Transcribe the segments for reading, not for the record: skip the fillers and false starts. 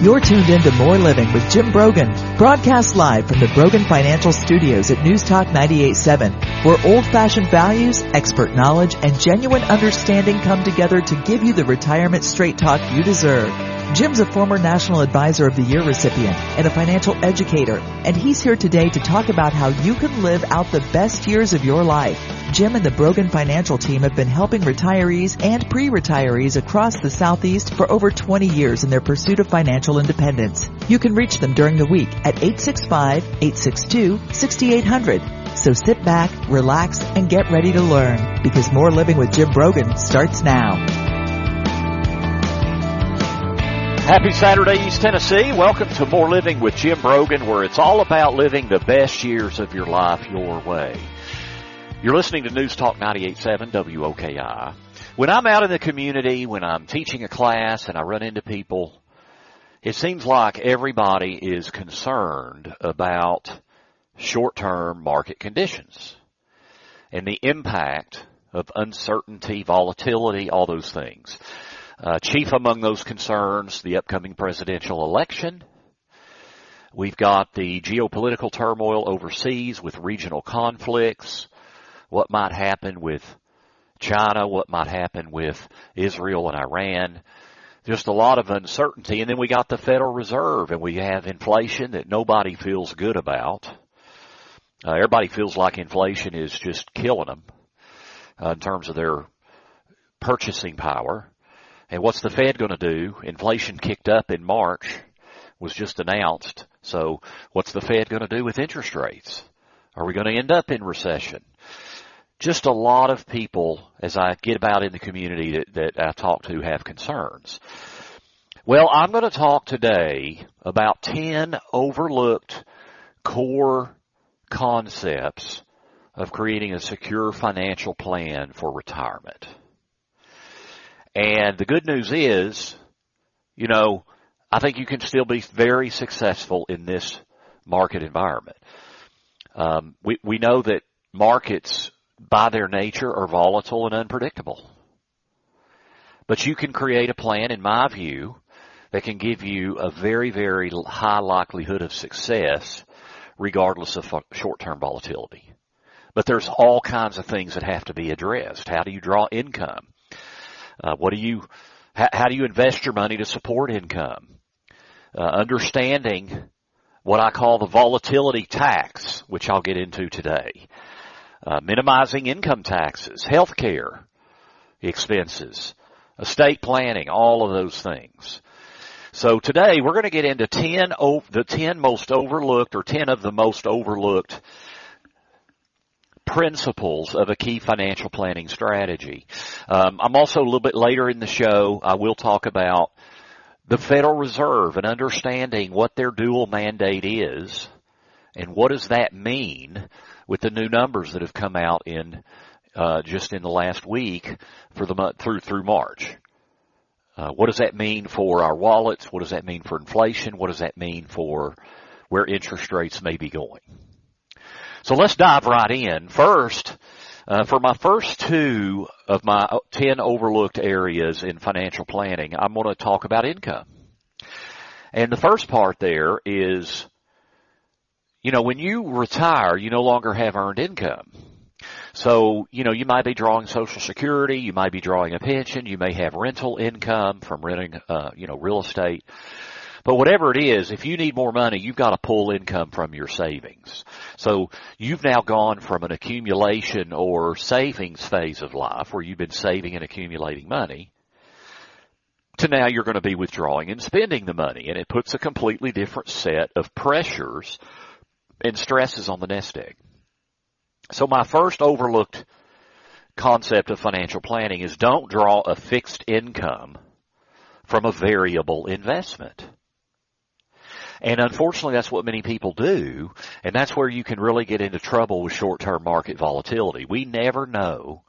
You're tuned in to More Living with Jim Brogan, broadcast live from the Brogan Financial Studios at News Talk 98.7, where old-fashioned values, expert knowledge, and genuine understanding come together to give you the retirement straight talk you deserve. Jim's a former National Advisor of the Year recipient and a financial educator, and he's here today to talk about how you can live out the best years of your life. Jim and the Brogan Financial team have been helping retirees and pre-retirees across the Southeast for over 20 years in their pursuit of financial independence. You can reach them during the week at 865-862-6800. So sit back, relax, and get ready to learn, because More Living with Jim Brogan starts now. Happy Saturday, East Tennessee. Welcome to More Living with Jim Brogan, where it's all about living the best years of your life your way. You're listening to News Talk 98.7 WOKI. When I'm out in the community, when I'm teaching a class and I run into people, it seems like everybody is concerned about short-term market conditions and the impact of uncertainty, volatility, all those things. Chief among those concerns, the upcoming presidential election. We've got the geopolitical turmoil overseas with regional conflicts, what might happen with China, what might happen with Israel and Iran. Just a lot of uncertainty. And then we got the Federal Reserve, and we have inflation that nobody feels good about. Everybody feels like inflation is just killing them in terms of their purchasing power. And what's the Fed going to do? Inflation kicked up in March, was just announced. So what's the Fed going to do with interest rates? Are we going to end up in recession? Just a lot of people, as I get about in the community that I talk to, have concerns. Well, I'm going to talk today about 10 overlooked core concepts of creating a secure financial plan for retirement. And the good news is, I think you can still be very successful in this market environment. We know that markets, by their nature, are volatile and unpredictable. But you can create a plan, in my view, that can give you a very, very high likelihood of success regardless of short-term volatility. But there's all kinds of things that have to be addressed. How do you draw income? How do you invest your money to support income? Understanding what I call the volatility tax, which I'll get into today. Minimizing income taxes, health care expenses, estate planning, all of those things. So today we're going to get into 10 of the most overlooked principles of a key financial planning strategy. I'm also a little bit later in the show, I will talk about the Federal Reserve and understanding what their dual mandate is and what does that mean with the new numbers that have come out in just in the last week for the month through March. What does that mean for our wallets? What does that mean for inflation? What does that mean for where interest rates may be going? So let's dive right in. First, for my first two of my 10 overlooked areas in financial planning, I'm going to talk about income. And the first part there is, when you retire, you no longer have earned income. So, you might be drawing Social Security, you might be drawing a pension, you may have rental income from renting, real estate. But whatever it is, if you need more money, you've got to pull income from your savings. So you've now gone from an accumulation or savings phase of life where you've been saving and accumulating money to now you're going to be withdrawing and spending the money. And it puts a completely different set of pressures and stresses on the nest egg. So my first overlooked concept of financial planning is don't draw a fixed income from a variable investment. And unfortunately, that's what many people do, and that's where you can really get into trouble with short-term market volatility. We never know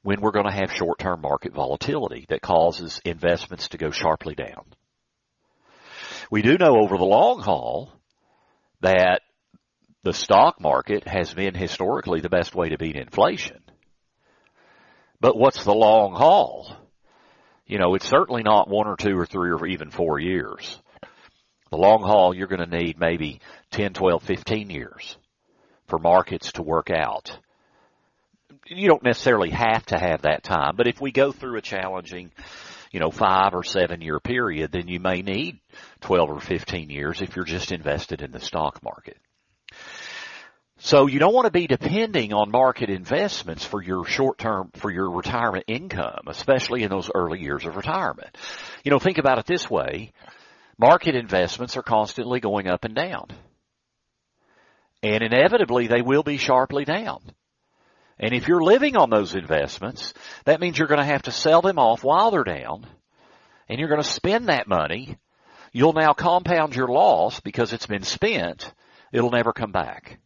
when we're going to have short-term market volatility that causes investments to go sharply down. We do know over the long haul that the stock market has been historically the best way to beat inflation. But what's the long haul? It's certainly not 1 or 2 or 3 or even 4 years. The long haul, you're going to need maybe 10, 12, 15 years for markets to work out. You don't necessarily have to have that time, but if we go through a challenging, 5 or 7 year period, then you may need 12 or 15 years if you're just invested in the stock market. So you don't want to be depending on market investments for your for your retirement income, especially in those early years of retirement. Think about it this way. Market investments are constantly going up and down. And inevitably they will be sharply down. And if you're living on those investments, that means you're going to have to sell them off while they're down, and you're going to spend that money. You'll now compound your loss because it's been spent. It'll never come back.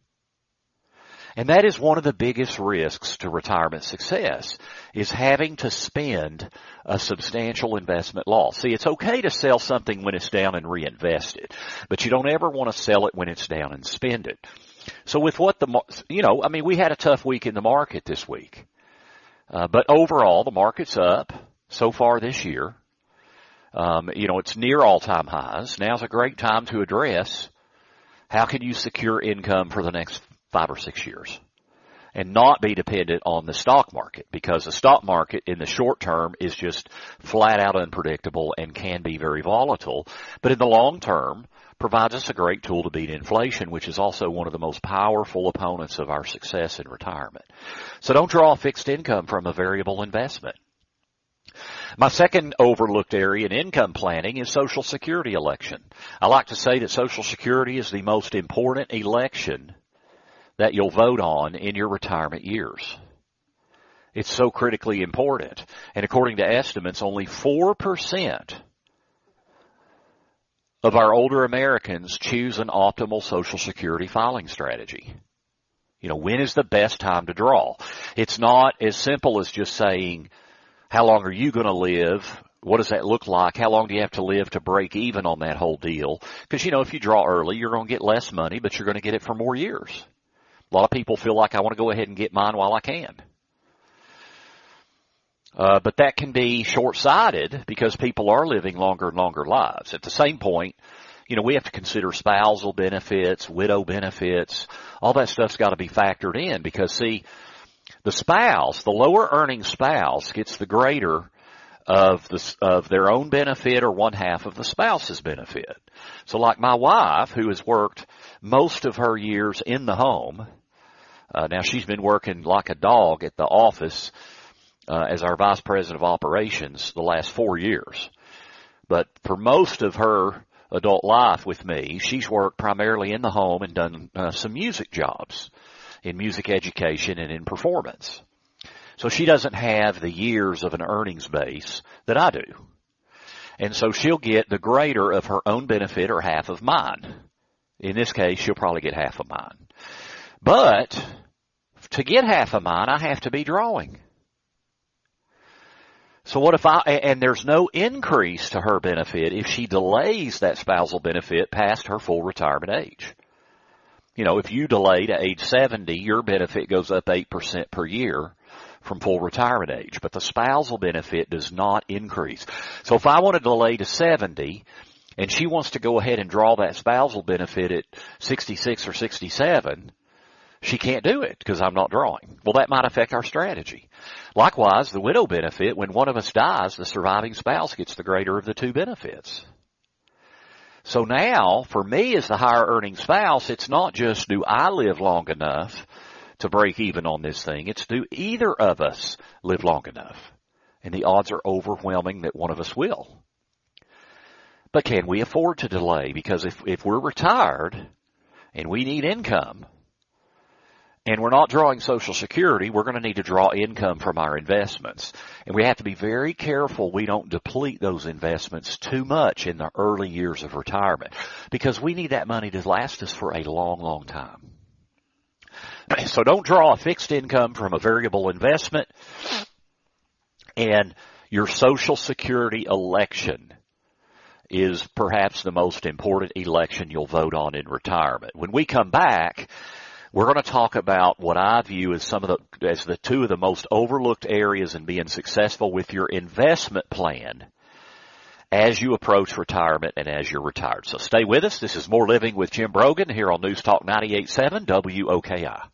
And that is one of the biggest risks to retirement success, is having to spend a substantial investment loss. See, it's okay to sell something when it's down and reinvest it, but you don't ever want to sell it when it's down and spend it. So with we had a tough week in the market this week. But overall, the market's up so far this year. It's near all-time highs. Now's a great time to address how can you secure income for the next 5 or 6 years and not be dependent on the stock market, because the stock market in the short term is just flat out unpredictable and can be very volatile. But in the long term, provides us a great tool to beat inflation, which is also one of the most powerful opponents of our success in retirement. So don't draw fixed income from a variable investment. My second overlooked area in income planning is Social Security election. I like to say that Social Security is the most important election that you'll vote on in your retirement years. It's so critically important. And according to estimates, only 4% of our older Americans choose an optimal Social Security filing strategy. When is the best time to draw? It's not as simple as just saying, how long are you going to live? What does that look like? How long do you have to live to break even on that whole deal? Because, if you draw early, you're going to get less money, but you're going to get it for more years. A lot of people feel like, I want to go ahead and get mine while I can. But that can be short-sighted because people are living longer and longer lives. At the same point, we have to consider spousal benefits, widow benefits. All that stuff's got to be factored in because, see, the lower earning spouse gets the greater of their own benefit or one half of the spouse's benefit. So like my wife, who has worked most of her years in the home, now she's been working like a dog at the office as our vice president of operations the last 4 years. But for most of her adult life with me, she's worked primarily in the home and done some music jobs in music education and in performance. So she doesn't have the years of an earnings base that I do. And so she'll get the greater of her own benefit or half of mine. In this case, she'll probably get half of mine. But to get half of mine, I have to be drawing. So what if and there's no increase to her benefit if she delays that spousal benefit past her full retirement age. If you delay to age 70, your benefit goes up 8% per year from full retirement age, but the spousal benefit does not increase. So if I want to delay to 70 and she wants to go ahead and draw that spousal benefit at 66 or 67, she can't do it because I'm not drawing. Well, that might affect our strategy. Likewise, the widow benefit, when one of us dies, the surviving spouse gets the greater of the two benefits. So now, for me as the higher earning spouse, it's not just do I live long enough to break even on this thing. It's do either of us live long enough. And the odds are overwhelming that one of us will. But can we afford to delay? Because if we're retired and we need income, and we're not drawing Social Security, we're going to need to draw income from our investments. And we have to be very careful we don't deplete those investments too much in the early years of retirement, because we need that money to last us for a long, long time. So don't draw a fixed income from a variable investment. And your Social Security election is perhaps the most important election you'll vote on in retirement. When we come back, we're going to talk about what I view as the two of the most overlooked areas in being successful with your investment plan, as you approach retirement and as you're retired. So stay with us. This is More Living with Jim Brogan here on News Talk 98.7 WOKI.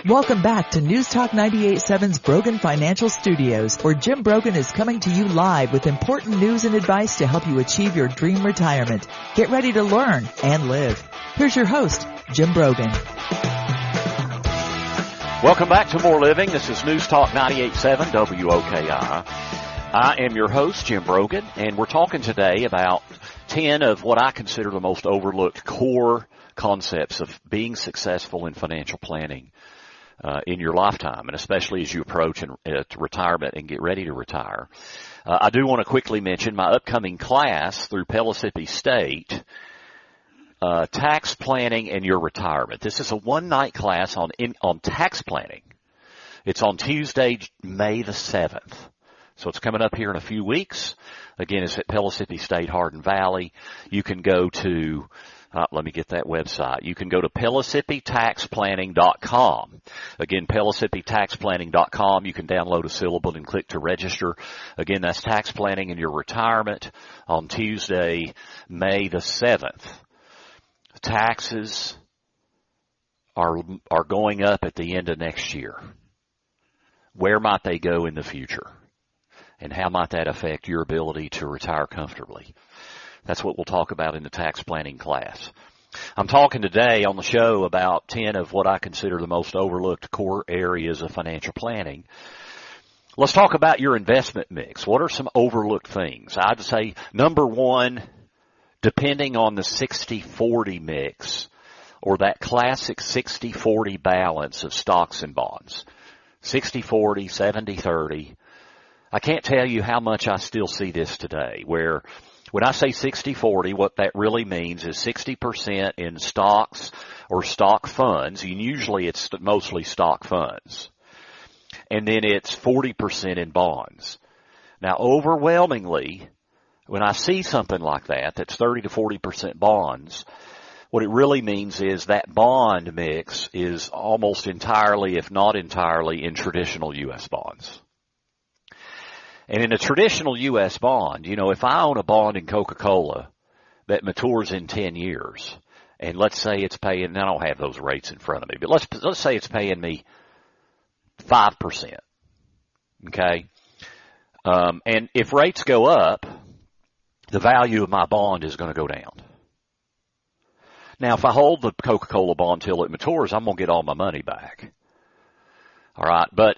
Welcome back to News Talk 98.7's Brogan Financial Studios, where Jim Brogan is coming to you live with important news and advice to help you achieve your dream retirement. Get ready to learn and live. Here's your host, Jim Brogan. Welcome back to More Living. This is News Talk 98.7 WOKI. I am your host, Jim Brogan, and we're talking today about 10 of what I consider the most overlooked core concepts of being successful in financial planning in your lifetime, and especially as you approach retirement and get ready to retire. I do want to quickly mention my upcoming class through Pellissippi State, Tax Planning and Your Retirement. This is a one-night class on tax planning. It's on Tuesday, May the 7th. So it's coming up here in a few weeks. Again, it's at Pellissippi State, Hardin Valley. You can go to let me get that website. You can go to PellissippiTaxPlanning.com. Again, PellissippiTaxPlanning.com. You can download a syllable and click to register. Again, that's tax planning and your retirement on Tuesday, May the 7th. Taxes are going up at the end of next year. Where might they go in the future? And how might that affect your ability to retire comfortably? That's what we'll talk about in the tax planning class. I'm talking today on the show about 10 of what I consider the most overlooked core areas of financial planning. Let's talk about your investment mix. What are some overlooked things? I'd say number one, depending on the 60-40 mix or that classic 60-40 balance of stocks and bonds. 60-40, 70-30. I can't tell you how much I still see this today, where when I say 60-40, what that really means is 60% in stocks or stock funds, and usually it's mostly stock funds, and then it's 40% in bonds. Now, overwhelmingly, when I see something like that, that's 30 to 40% bonds, what it really means is that bond mix is almost entirely, if not entirely, in traditional U.S. bonds. And in a traditional U.S. bond, you know, if I own a bond in Coca-Cola that matures in 10 years, and let's say it's paying, and I don't have those rates in front of me, but let's say it's paying me 5%, okay? And if rates go up, the value of my bond is going to go down. Now, if I hold the Coca-Cola bond till it matures, I'm going to get all my money back. All right, but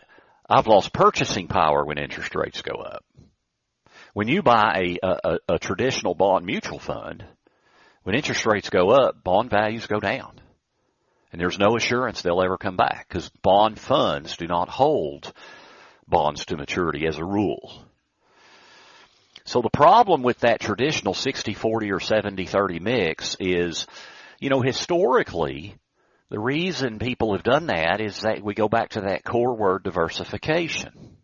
I've lost purchasing power when interest rates go up. When you buy a traditional bond mutual fund, when interest rates go up, bond values go down. And there's no assurance they'll ever come back because bond funds do not hold bonds to maturity as a rule. So the problem with that traditional 60-40 or 70-30 mix is, you know, historically, the reason people have done that is that we go back to that core word, diversification.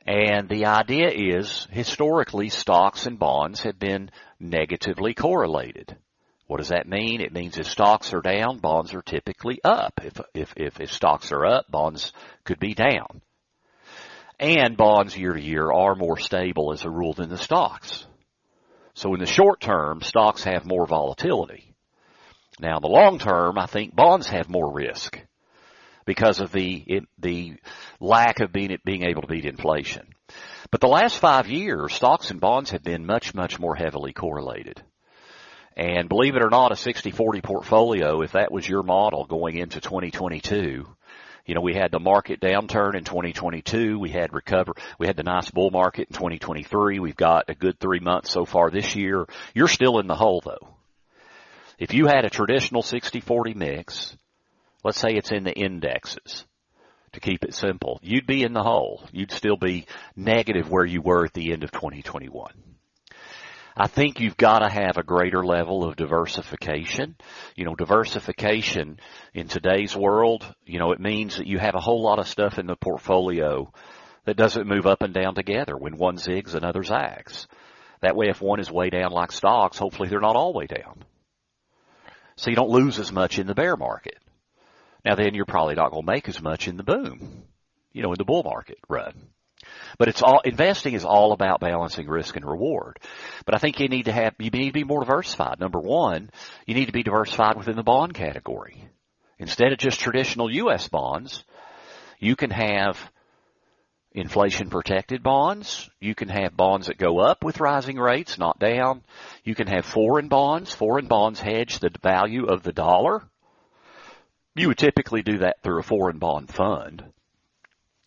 And the idea is, historically, stocks and bonds have been negatively correlated. What does that mean? It means if stocks are down, bonds are typically up. If stocks are up, bonds could be down. And bonds year to year are more stable as a rule than the stocks. So in the short term, stocks have more volatility. Now, in the long term, I think bonds have more risk because of the lack of being able to beat inflation. But the last 5 years, stocks and bonds have been much, much more heavily correlated. And believe it or not, a 60-40 portfolio, if that was your model going into 2022, you know, we had the market downturn in 2022. We had the nice bull market in 2023. We've got a good 3 months so far this year. You're still in the hole, though. If you had a traditional 60-40 mix, let's say it's in the indexes, to keep it simple, you'd be in the hole. You'd still be negative where you were at the end of 2021. I think you've got to have a greater level of diversification. You know, diversification in today's world, you know, it means that you have a whole lot of stuff in the portfolio that doesn't move up and down together. When one zigs, another zags. That way, if one is way down like stocks, hopefully they're not all way down. So you don't lose as much in the bear market. Now then, you're probably not going to make as much in the boom, you know, in the bull market run. But investing is all about balancing risk and reward. But I think you need to be more diversified. Number one, you need to be diversified within the bond category. Instead of just traditional U.S. bonds, you can have inflation protected bonds. You can have bonds that go up with rising rates, not down. You can have foreign bonds. Foreign bonds hedge the value of the dollar. You would typically do that through a foreign bond fund.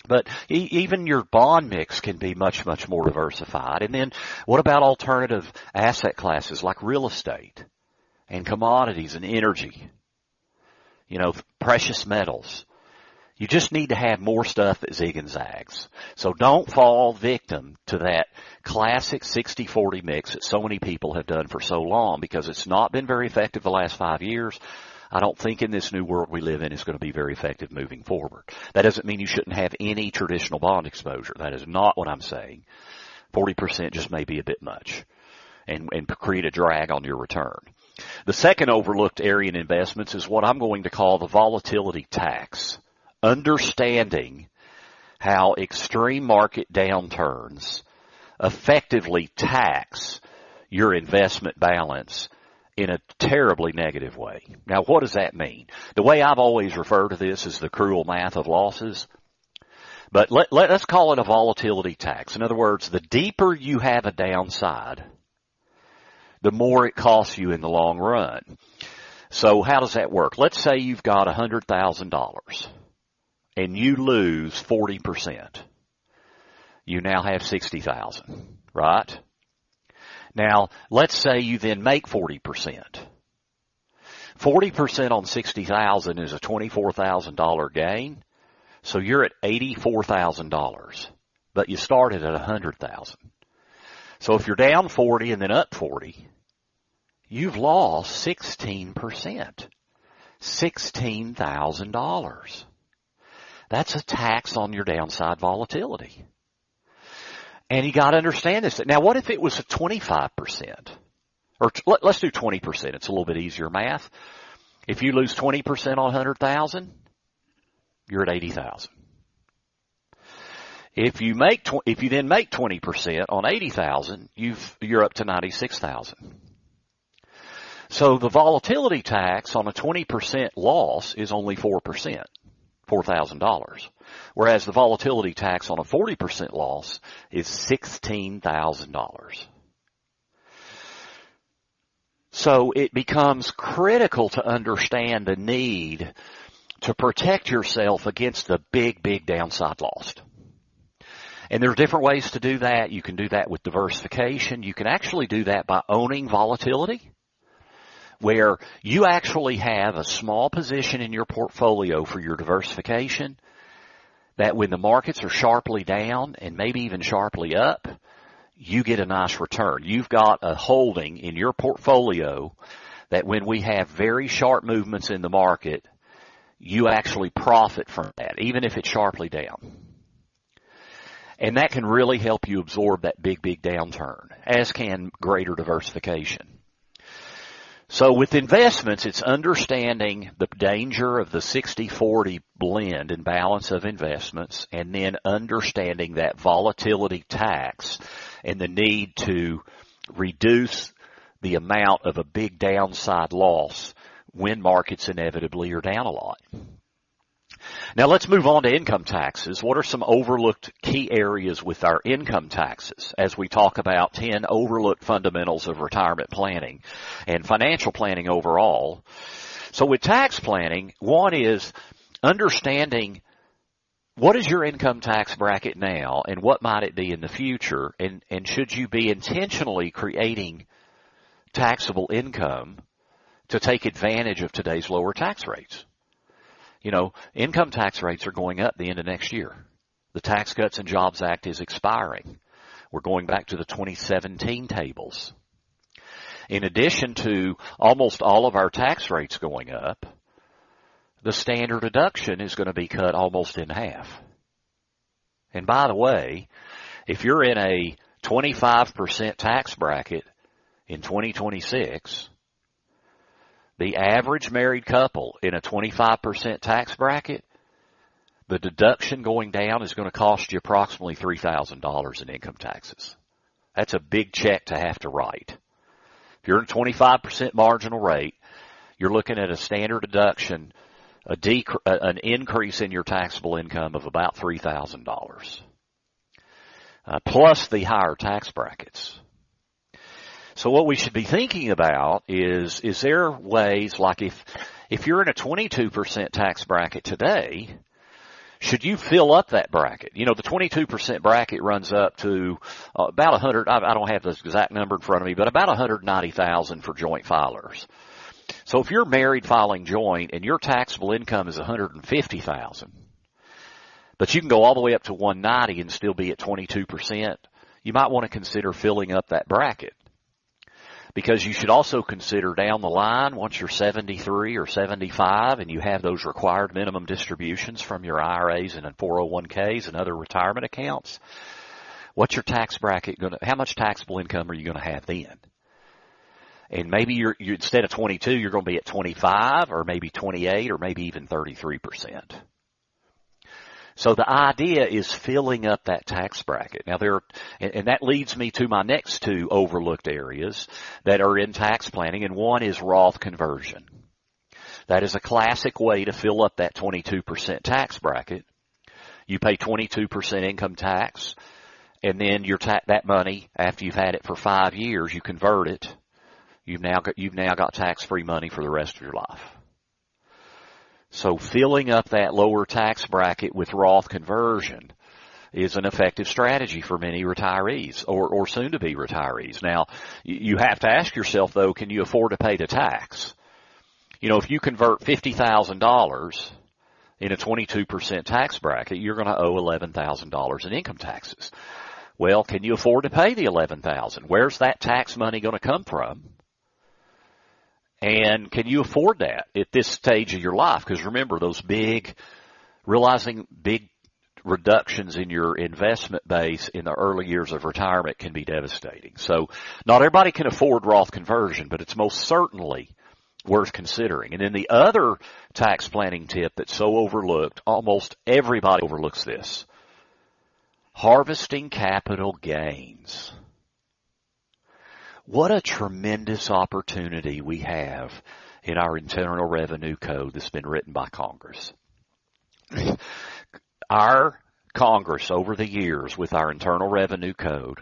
But even your bond mix can be much, much more diversified. And then what about alternative asset classes like real estate and commodities and energy? Precious metals. You just need to have more stuff that zig and zags. So don't fall victim to that classic 60-40 mix that so many people have done for so long, because it's not been very effective the last 5 years. I don't think in this new world we live in it's going to be very effective moving forward. That doesn't mean you shouldn't have any traditional bond exposure. That is not what I'm saying. 40% just may be a bit much and create a drag on your return. The second overlooked area in investments is what I'm going to call the volatility tax. Understanding how extreme market downturns effectively tax your investment balance in a terribly negative way. Now, what does that mean? The way I've always referred to this is the cruel math of losses. But let's call it a volatility tax. In other words, the deeper you have a downside, the more it costs you in the long run. So how does that work? Let's say you've got $100,000 and you lose 40%. You now have $60,000, right? Now, let's say you then make 40%. 40% on $60,000 is a $24,000 gain. So you're at $84,000, but you started at $100,000. So if you're down 40 and then up 40, you've lost 16%. $16,000. That's a tax on your downside volatility. And you got to understand this. Now, what if it was a 25%? Or let's do 20%. It's a little bit easier math. If you lose 20% on 100,000, you're at 80,000. If you then make 20% on 80,000, you're up to 96,000. So the volatility tax on a 20% loss is only 4%, $4,000. Whereas the volatility tax on a 40% loss is $16,000. So it becomes critical to understand the need to protect yourself against the big, big downside loss. And there are different ways to do that. You can do that with diversification. You can actually do that by owning volatility, where you actually have a small position in your portfolio for your diversification that when the markets are sharply down and maybe even sharply up, you get a nice return. You've got a holding in your portfolio that when we have very sharp movements in the market, you actually profit from that, even if it's sharply down. And that can really help you absorb that big, big downturn, as can greater diversification. So with investments, it's understanding the danger of the 60-40 blend and balance of investments, and then understanding that volatility tax and the need to reduce the amount of a big downside loss when markets inevitably are down a lot. Now let's move on to income taxes. What are some overlooked key areas with our income taxes as we talk about 10 overlooked fundamentals of retirement planning and financial planning overall? So with tax planning, one is understanding what is your income tax bracket now and what might it be in the future, and should you be intentionally creating taxable income to take advantage of today's lower tax rates. You know, income tax rates are going up the end of next year. The Tax Cuts and Jobs Act is expiring. We're going back to the 2017 tables. In addition to almost all of our tax rates going up, the standard deduction is going to be cut almost in half. And by the way, if you're in a 25% tax bracket in 2026, the average married couple in a 25% tax bracket, the deduction going down is going to cost you approximately $3,000 in income taxes. That's a big check to have to write. If you're at a 25% marginal rate, you're looking at a standard deduction, an increase in your taxable income of about $3,000, plus the higher tax brackets. So what we should be thinking about is there ways, like if you're in a 22% tax bracket today, should you fill up that bracket? You know, the 22% bracket runs up to about 100, I don't have the exact number in front of me, but about 190,000 for joint filers. So if you're married filing joint and your taxable income is 150,000, but you can go all the way up to 190 and still be at 22%, you might want to consider filling up that bracket. Because you should also consider down the line, once you're 73 or 75 and you have those required minimum distributions from your IRAs and 401ks and other retirement accounts, what's your tax bracket how much taxable income are you going to have then? And maybe you instead of 22, you're going to be at 25 or maybe 28 or maybe even 33%. So the idea is filling up that tax bracket. Now and that leads me to my next two overlooked areas that are in tax planning, and one is Roth conversion. That is a classic way to fill up that 22% tax bracket. You pay 22% income tax, and then that money, after you've had it for 5 years, you convert it. You've now got tax-free money for the rest of your life. So filling up that lower tax bracket with Roth conversion is an effective strategy for many retirees or soon-to-be retirees. Now, you have to ask yourself, though, can you afford to pay the tax? You know, if you convert $50,000 in a 22% tax bracket, you're going to owe $11,000 in income taxes. Well, can you afford to pay the $11,000? Where's that tax money going to come from? And can you afford that at this stage of your life? Because remember, realizing big reductions in your investment base in the early years of retirement can be devastating. So not everybody can afford Roth conversion, but it's most certainly worth considering. And then the other tax planning tip that's so overlooked, almost everybody overlooks this: harvesting capital gains. What a tremendous opportunity we have in our Internal Revenue Code that's been written by Congress. Our Congress, over the years, with our Internal Revenue Code,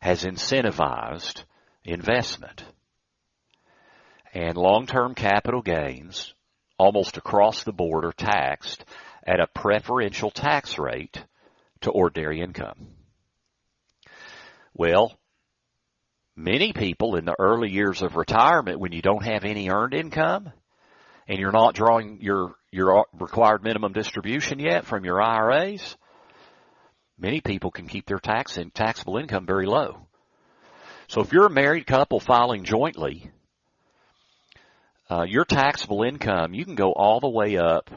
has incentivized investment. And long-term capital gains, almost across the board, are taxed at a preferential tax rate to ordinary income. Well, many people in the early years of retirement, when you don't have any earned income and you're not drawing your required minimum distribution yet from your IRAs, many people can keep their taxable income very low. So if you're a married couple filing jointly, your taxable income, you can go all the way up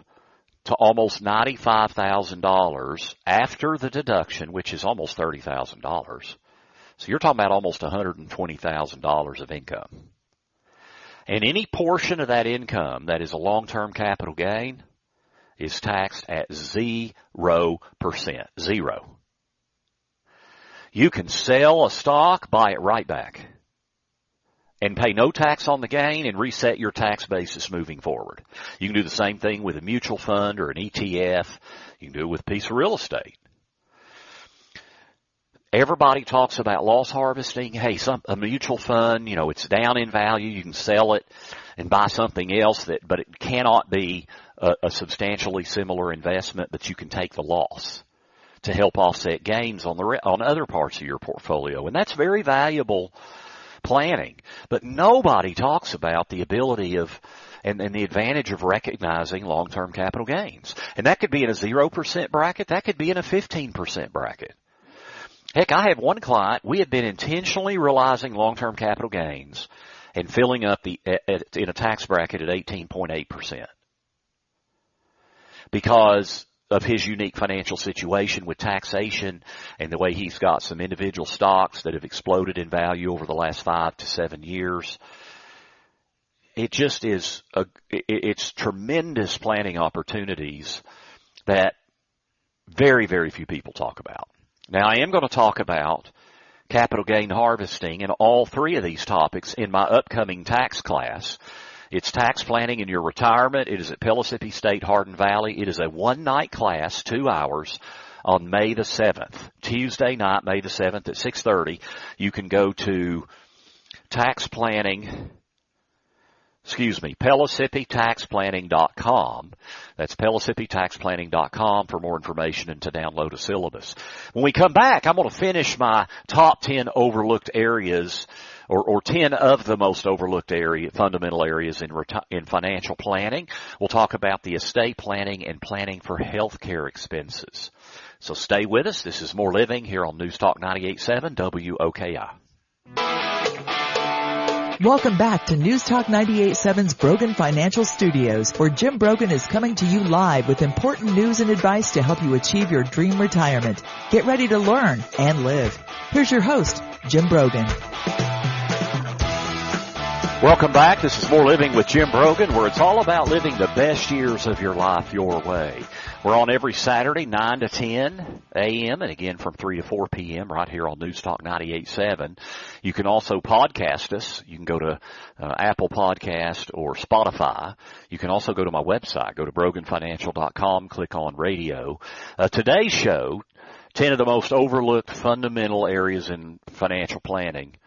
to almost $95,000 after the deduction, which is almost $30,000. So you're talking about almost $120,000 of income. And any portion of that income that is a long-term capital gain is taxed at 0%. Zero. You can sell a stock, buy it right back, and pay no tax on the gain and reset your tax basis moving forward. You can do the same thing with a mutual fund or an ETF. You can do it with a piece of real estate. Everybody talks about loss harvesting. Hey, a mutual fund, it's down in value. You can sell it and buy something else, but it cannot be a substantially similar investment, but you can take the loss to help offset gains on other parts of your portfolio. And that's very valuable planning. But nobody talks about the ability of and the advantage of recognizing long-term capital gains. And that could be in a 0% bracket. That could be in a 15% bracket. Heck, I have one client, we had been intentionally realizing long-term capital gains and filling up in a tax bracket at 18.8%. Because of his unique financial situation with taxation and the way he's got some individual stocks that have exploded in value over the last 5 to 7 years. It just is, it's tremendous planning opportunities that very, very few people talk about. Now, I am going to talk about capital gain harvesting and all three of these topics in my upcoming tax class. It's tax planning in your retirement. It is at Pellissippi State, Hardin Valley. It is a one-night class, 2 hours, on May the 7th. Tuesday night, May the 7th at 6:30. You can go to PellissippiTaxPlanning.com. That's PellissippiTaxPlanning.com for more information and to download a syllabus. When we come back, I'm going to finish my top 10 overlooked areas or 10 of the most overlooked fundamental areas in financial planning. We'll talk about the estate planning and planning for health care expenses. So stay with us. This is More Living here on News Talk 98.7 WOKI. Welcome back to News Talk 98.7's Brogan Financial Studios, where Jim Brogan is coming to you live with important news and advice to help you achieve your dream retirement. Get ready to learn and live. Here's your host, Jim Brogan. Welcome back. This is More Living with Jim Brogan, where it's all about living the best years of your life your way. We're on every Saturday, 9 to 10 a.m., and again from 3 to 4 p.m. right here on News Talk 98.7. You can also podcast us. You can go to Apple Podcast or Spotify. You can also go to my website. Go to broganfinancial.com, click on radio. Today's show, 10 of the most overlooked fundamental areas in financial planning.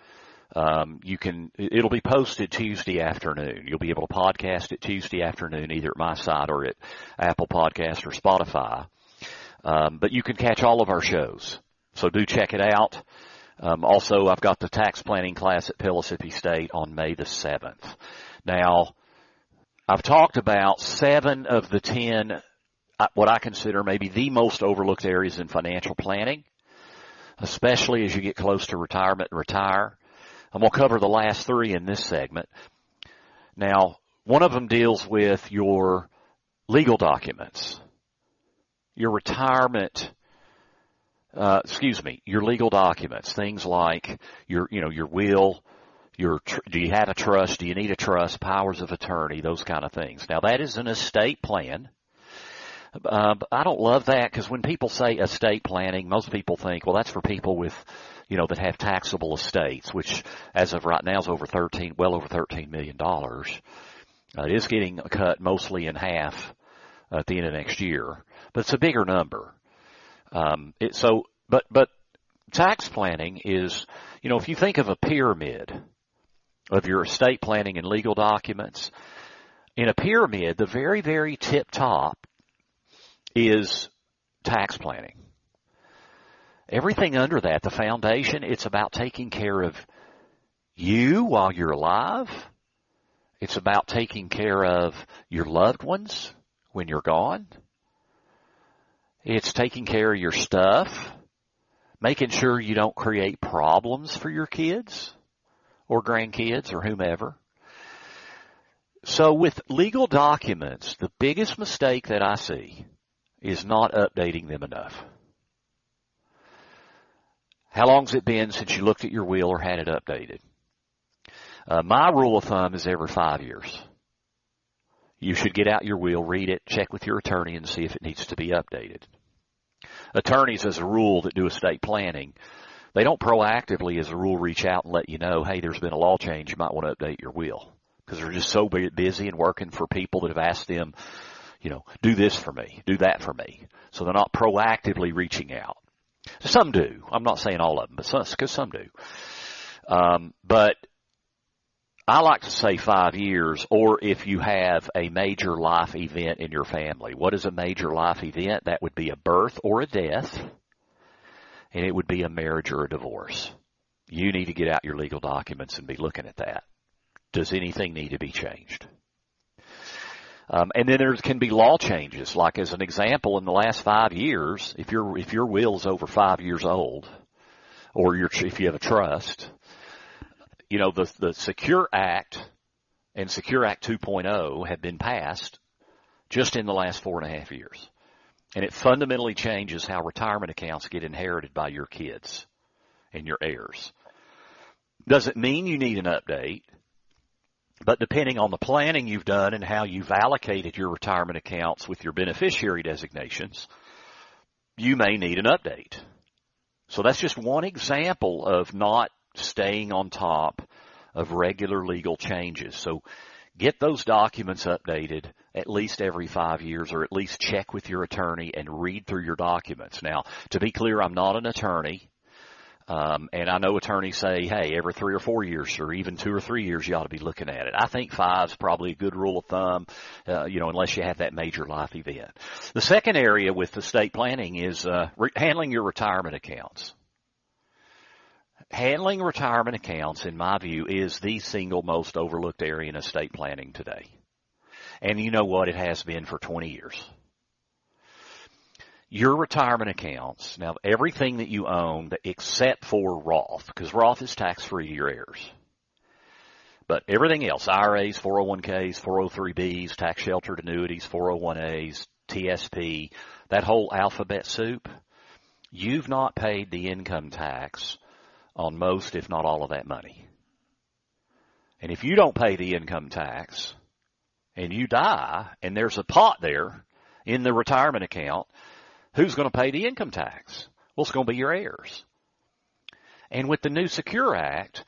It'll be posted Tuesday afternoon. You'll be able to podcast it Tuesday afternoon, either at my site or at Apple Podcast or Spotify. But you can catch all of our shows. So do check it out. Also, I've got the tax planning class at Pellissippi State on May the 7th. Now, I've talked about 7 of the 10, what I consider maybe the most overlooked areas in financial planning, especially as you get close to retirement and retire. I'm going to cover the last 3 in this segment. Now, one of them deals with your legal documents, your retirement, your legal documents, things like your will, do you have a trust, do you need a trust, powers of attorney, those kind of things. Now, that is an estate plan. I don't love that because when people say estate planning, most people think, well, that's for people with that have taxable estates, which as of right now is well over $13 million. It is getting cut mostly in half at the end of next year, but it's a bigger number. But tax planning is, if you think of a pyramid of your estate planning and legal documents, in a pyramid, the very, very tip top is tax planning. Everything under that, the foundation, it's about taking care of you while you're alive. It's about taking care of your loved ones when you're gone. It's taking care of your stuff, making sure you don't create problems for your kids or grandkids or whomever. So with legal documents, the biggest mistake that I see is not updating them enough. How long's it been since you looked at your will or had it updated? My rule of thumb is every 5 years. You should get out your will, read it, check with your attorney, and see if it needs to be updated. Attorneys, as a rule, that do estate planning, they don't proactively, as a rule, reach out and let you know, hey, there's been a law change, you might want to update your will. Because they're just so busy and working for people that have asked them, do this for me, do that for me. So they're not proactively reaching out. Some do. I'm not saying all of them, because some do. But I like to say 5 years, or if you have a major life event in your family. What is a major life event? That would be a birth or a death, and it would be a marriage or a divorce. You need to get out your legal documents and be looking at that. Does anything need to be changed? And then there can be law changes. Like as an example, in the last 5 years, if your will is over 5 years old, or if you have a trust, the Secure Act and Secure Act 2.0 have been passed just in the last 4.5 years. And it fundamentally changes how retirement accounts get inherited by your kids and your heirs. Doesn't mean you need an update. But depending on the planning you've done and how you've allocated your retirement accounts with your beneficiary designations, you may need an update. So that's just one example of not staying on top of regular legal changes. So get those documents updated at least every 5 years, or at least check with your attorney and read through your documents. Now, to be clear, I'm not an attorney. And I know attorneys say, hey, every 3 or 4 years, or even 2 or 3 years, you ought to be looking at it. I think 5 is probably a good rule of thumb, unless you have that major life event. The second area with estate planning is handling your retirement accounts. Handling retirement accounts, in my view, is the single most overlooked area in estate planning today. And you know what? It has been for 20 years. Your retirement accounts, now everything that you own except for Roth, because Roth is tax-free to your heirs. But everything else, IRAs, 401ks, 403bs, tax-sheltered annuities, 401as, TSP, that whole alphabet soup, you've not paid the income tax on most, if not all, of that money. And if you don't pay the income tax and you die and there's a pot there in the retirement account, who's going to pay the income tax? Well, it's going to be your heirs. And with the new Secure Act,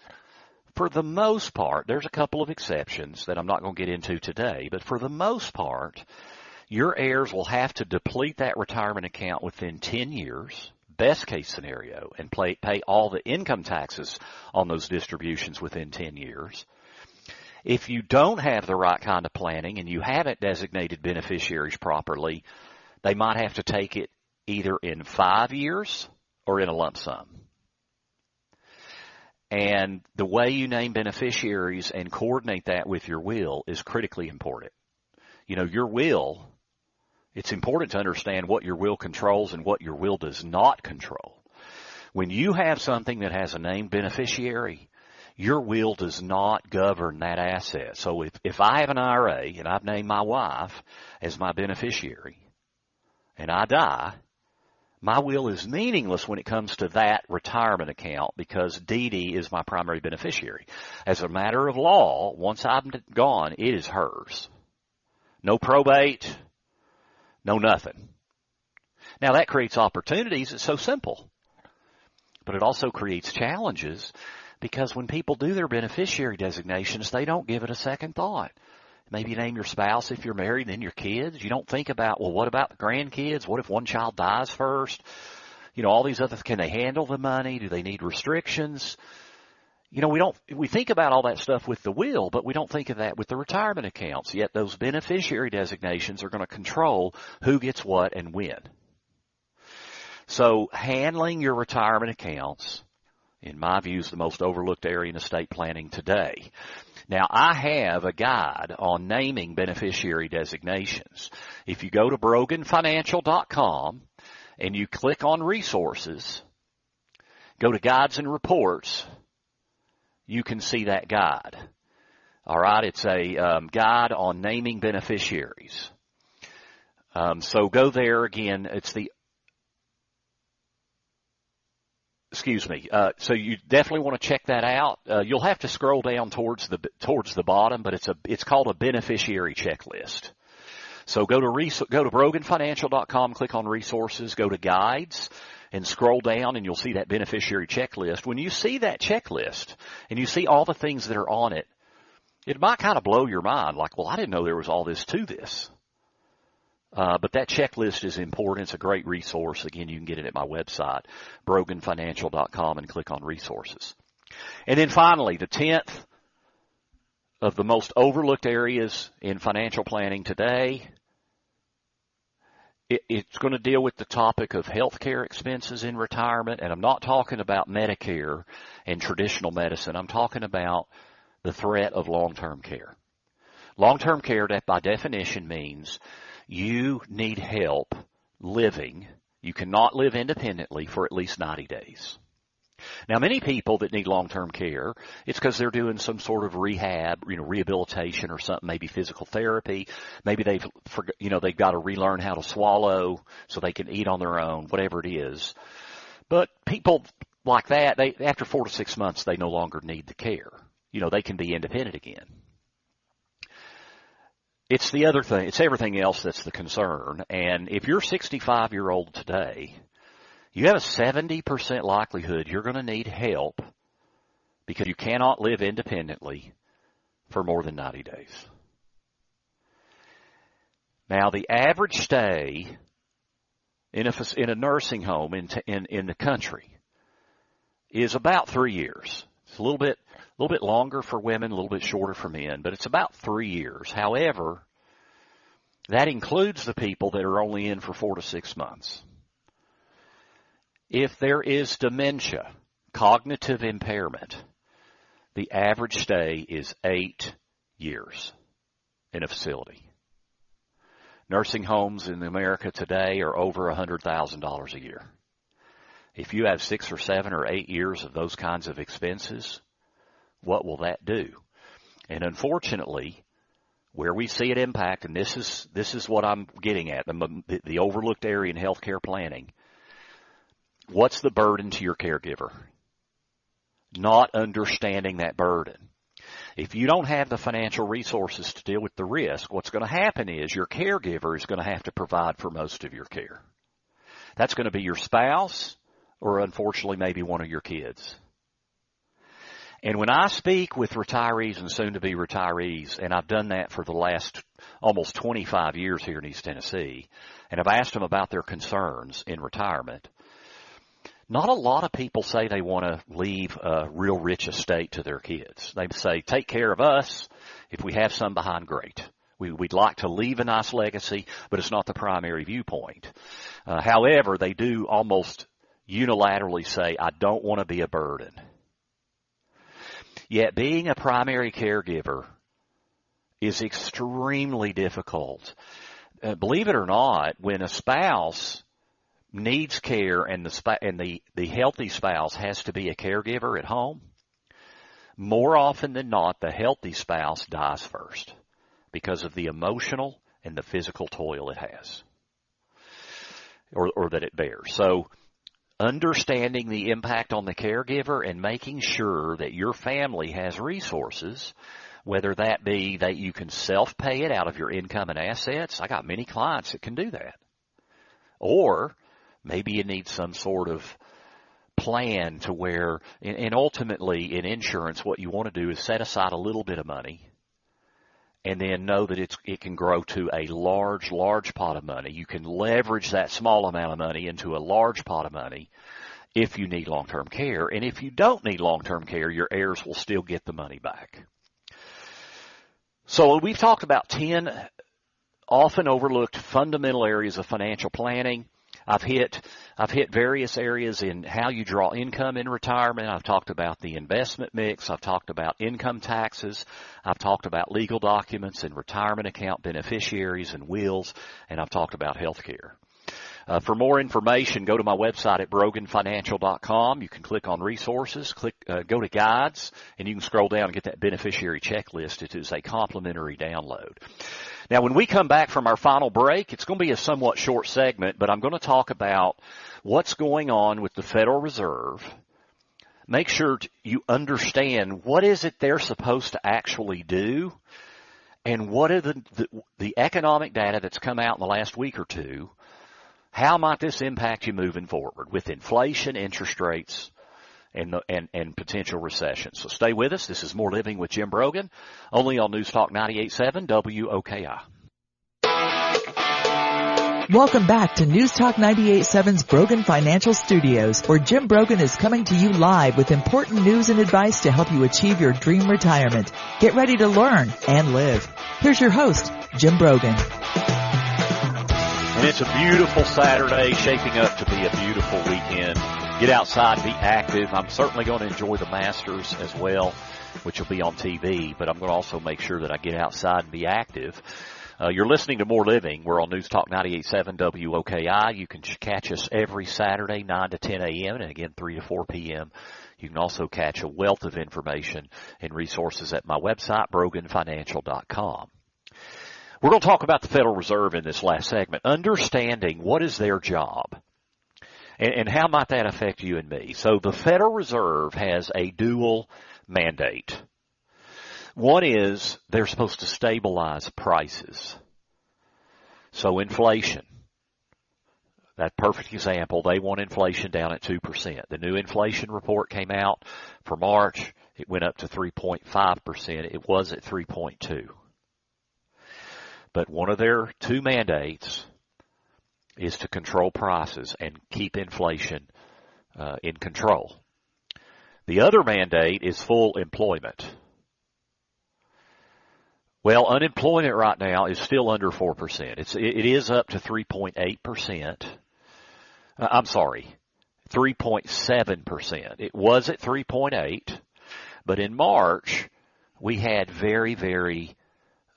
for the most part, there's a couple of exceptions that I'm not going to get into today, but for the most part, your heirs will have to deplete that retirement account within 10 years, best case scenario, and pay all the income taxes on those distributions within 10 years. If you don't have the right kind of planning and you haven't designated beneficiaries properly, they might have to take it either in 5 years or in a lump sum. And the way you name beneficiaries and coordinate that with your will is critically important. Your will, it's important to understand what your will controls and what your will does not control. When you have something that has a named beneficiary, your will does not govern that asset. So if I have an IRA and I've named my wife as my beneficiary and I die, my will is meaningless when it comes to that retirement account because Dee Dee is my primary beneficiary. As a matter of law, once I'm gone, it is hers. No probate, no nothing. Now that creates opportunities. It's so simple. But it also creates challenges because when people do their beneficiary designations, they don't give it a second thought. Maybe you name your spouse if you're married, then your kids. You don't think about, well, what about the grandkids? What if one child dies first? All these other, can they handle the money? Do they need restrictions? We think about all that stuff with the will, but we don't think of that with the retirement accounts. Yet those beneficiary designations are going to control who gets what and when. So handling your retirement accounts, in my view, is the most overlooked area in estate planning today. Now, I have a guide on naming beneficiary designations. If you go to broganfinancial.com and you click on resources, go to guides and reports, you can see that guide. All right, it's a guide on naming beneficiaries. So go there again. It's the so you definitely want to check that out. You'll have to scroll down towards the bottom, but it's called a beneficiary checklist. So go to broganfinancial.com, click on resources, go to guides, and scroll down, and you'll see that beneficiary checklist. When you see that checklist and you see all the things that are on it, it might kind of blow your mind, like, well, I didn't know there was all this to this. But that checklist is important. It's a great resource. Again, you can get it at my website, broganfinancial.com, and click on resources. And then finally, the 10th of the most overlooked areas in financial planning today, it's going to deal with the topic of health care expenses in retirement. And I'm not talking about Medicare and traditional medicine. I'm talking about the threat of long-term care. Long-term care, that by definition means you need help living. You cannot live independently for at least 90 days. Now, many people that need long-term care, it's because they're doing some sort of rehab, rehabilitation or something, maybe physical therapy. Maybe they've got to relearn how to swallow so they can eat on their own, whatever it is. But people like that, after 4 to 6 months, they no longer need the care. They can be independent again. It's the other thing. It's everything else that's the concern. And if you're 65-year-old today, you have a 70% likelihood you're going to need help because you cannot live independently for more than 90 days. Now, the average stay in a nursing home in the country is about 3 years. It's a little bit longer for women, a little bit shorter for men, but it's about 3 years. However, that includes the people that are only in for 4 to 6 months. If there is dementia, cognitive impairment, the average stay is 8 years in a facility. Nursing homes in America today are over $100,000 a year. If you have 6 or 7 or 8 years of those kinds of expenses, what will that do? And unfortunately, where we see it impact, and this is what I'm getting at, the overlooked area in healthcare planning, what's the burden to your caregiver? Not understanding that burden. If you don't have the financial resources to deal with the risk, what's going to happen is your caregiver is going to have to provide for most of your care. That's going to be your spouse or, unfortunately, maybe one of your kids. And when I speak with retirees and soon-to-be retirees, and I've done that for the last almost 25 years here in East Tennessee, and I've asked them about their concerns in retirement, not a lot of people say they want to leave a real rich estate to their kids. They say, take care of us. If we have some behind, great. We'd like to leave a nice legacy, but it's not the primary viewpoint. However, they do almost unilaterally say, I don't want to be a burden. Yet being a primary caregiver is extremely difficult. Believe it or not, when a spouse needs care and the healthy spouse has to be a caregiver at home, more often than not, the healthy spouse dies first because of the emotional and the physical toil it has or that it bears. So understanding the impact on the caregiver and making sure that your family has resources, whether that be that you can self-pay it out of your income and assets. I got many clients that can do that. Or maybe you need some sort of plan to where, and ultimately in insurance, what you want to do is set aside a little bit of money and then know that it can grow to a large pot of money. You can leverage that small amount of money into a large pot of money if you need long-term care. And if you don't need long-term care, your heirs will still get the money back. So we've talked about 10 often overlooked fundamental areas of financial planning. I've hit various areas in how you draw income in retirement. I've talked about the investment mix. I've talked about income taxes. I've talked about legal documents and retirement account beneficiaries and wills. And I've talked about health care. For more information, go to my website at broganfinancial.com. You can click on resources, go to guides, and you can scroll down and get that beneficiary checklist. It is a complimentary download. Now, when we come back from our final break, it's going to be a somewhat short segment, but I'm going to talk about what's going on with the Federal Reserve. Make sure you understand what is it they're supposed to actually do, and what are the economic data that's come out in the last week or two. How might this impact you moving forward with inflation, interest rates, and potential recession? So stay with us. This is More Living with Jim Brogan, only on News Talk 98.7 WOKI. Welcome back to News Talk 98.7's Brogan Financial Studios, where Jim Brogan is coming to you live with important news and advice to help you achieve your dream retirement. Get ready to learn and live. Here's your host, Jim Brogan. And it's a beautiful Saturday, shaping up to be a beautiful weekend. Get outside, be active. I'm certainly going to enjoy the Masters as well, which will be on TV, but I'm going to also make sure that I get outside and be active. You're listening to More Living. We're on News Talk 98.7 WOKI. You can catch us every Saturday, 9 to 10 a.m., and again, 3 to 4 p.m. You can also catch a wealth of information and resources at my website, broganfinancial.com. We're going to talk about the Federal Reserve in this last segment, understanding what is their job and how might that affect you and me. So the Federal Reserve has a dual mandate. One is they're supposed to stabilize prices. So inflation, that perfect example, they want inflation down at 2%. The new inflation report came out for March. It went up to 3.5%. It was at 3.2. But one of their two mandates is to control prices and keep inflation in control. The other mandate is full employment. Well, unemployment right now is still under 4%. It is up to 3.8%. I'm sorry, 3.7%. It was at 3.8, but in March we had very, very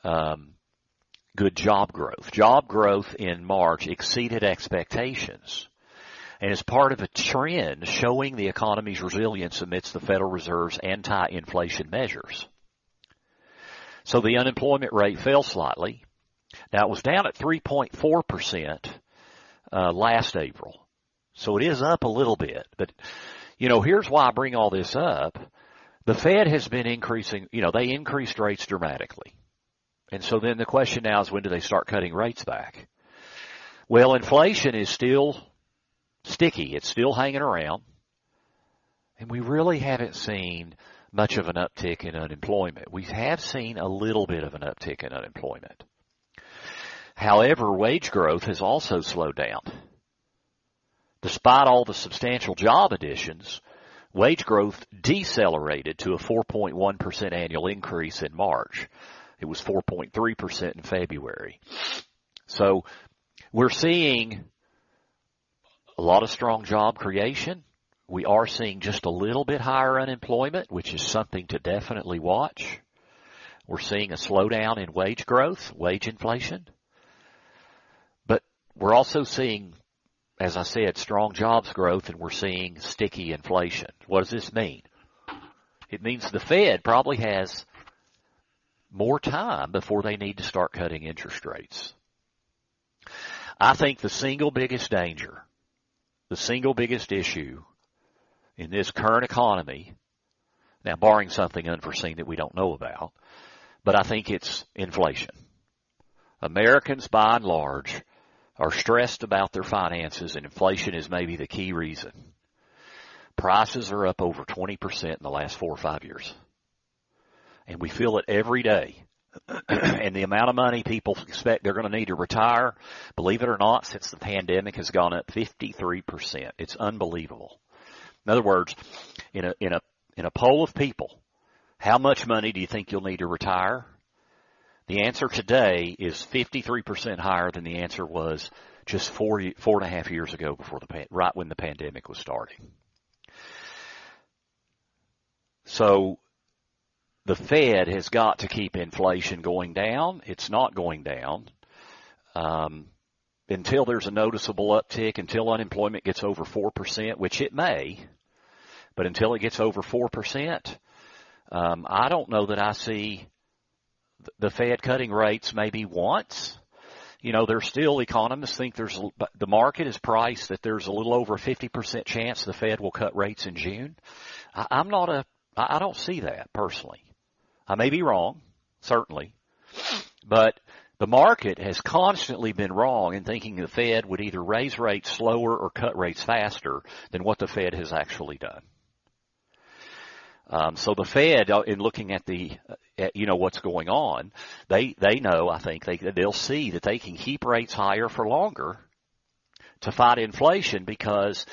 good job growth. Job growth in March exceeded expectations and is part of a trend showing the economy's resilience amidst the Federal Reserve's anti-inflation measures. So the unemployment rate fell slightly. Now, it was down at 3.4% last April. So it is up a little bit. But, here's why I bring all this up. The Fed has been increasing, they increased rates dramatically. And so then the question now is, when do they start cutting rates back? Well, inflation is still sticky. It's still hanging around. And we really haven't seen much of an uptick in unemployment. We have seen a little bit of an uptick in unemployment. However, wage growth has also slowed down. Despite all the substantial job additions, wage growth decelerated to a 4.1% annual increase in March. It was 4.3% in February. So we're seeing a lot of strong job creation. We are seeing just a little bit higher unemployment, which is something to definitely watch. We're seeing a slowdown in wage growth, wage inflation. But we're also seeing, as I said, strong jobs growth, and we're seeing sticky inflation. What does this mean? It means the Fed probably has more time before they need to start cutting interest rates. I think the single biggest danger, the single biggest issue in this current economy, now barring something unforeseen that we don't know about, but I think it's inflation. Americans, by and large, are stressed about their finances, and inflation is maybe the key reason. Prices are up over 20% in the last 4 or 5 years. And we feel it every day. And the amount of money people expect they're going to need to retire, believe it or not, since the pandemic has gone up 53%. It's unbelievable. In other words, in a poll of people, how much money do you think you'll need to retire? The answer today is 53% higher than the answer was just 4.5 years ago, right when the pandemic was starting. So the Fed has got to keep inflation going down. It's not going down until there's a noticeable uptick, until unemployment gets over 4%, which it may, but until it gets over 4%, I don't know that I see the Fed cutting rates maybe once. There's still, economists think the market is priced that there's a little over a 50% chance the Fed will cut rates in June. I don't see that personally. I may be wrong, certainly, but the market has constantly been wrong in thinking the Fed would either raise rates slower or cut rates faster than what the Fed has actually done. So the Fed, in looking at what's going on, they know, I think they'll see that they can keep rates higher for longer to fight inflation because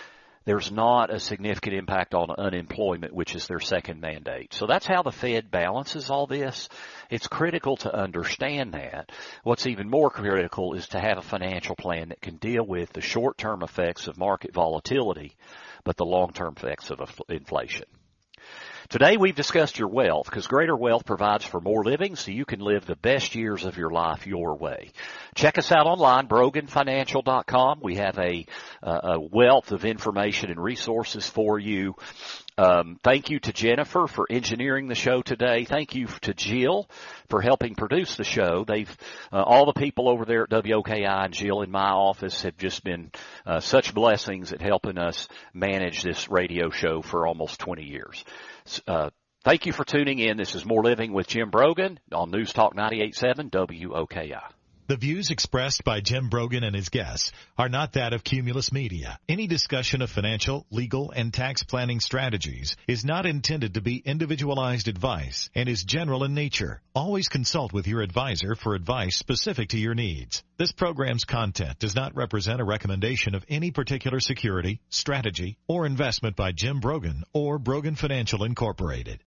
there's not a significant impact on unemployment, which is their second mandate. So that's how the Fed balances all this. It's critical to understand that. What's even more critical is to have a financial plan that can deal with the short-term effects of market volatility, but the long-term effects of inflation. Today we've discussed your wealth, because greater wealth provides for more living so you can live the best years of your life your way. Check us out online, broganfinancial.com. We have a wealth of information and resources for you. Thank you to Jennifer for engineering the show today. Thank you to Jill for helping produce the show. All the people over there at WOKI and Jill in my office have just been such blessings at helping us manage this radio show for almost 20 years. Thank you for tuning in. This is More Living with Jim Brogan on News Talk 98.7 WOKI. The views expressed by Jim Brogan and his guests are not that of Cumulus Media. Any discussion of financial, legal, and tax planning strategies is not intended to be individualized advice and is general in nature. Always consult with your advisor for advice specific to your needs. This program's content does not represent a recommendation of any particular security, strategy, or investment by Jim Brogan or Brogan Financial Incorporated.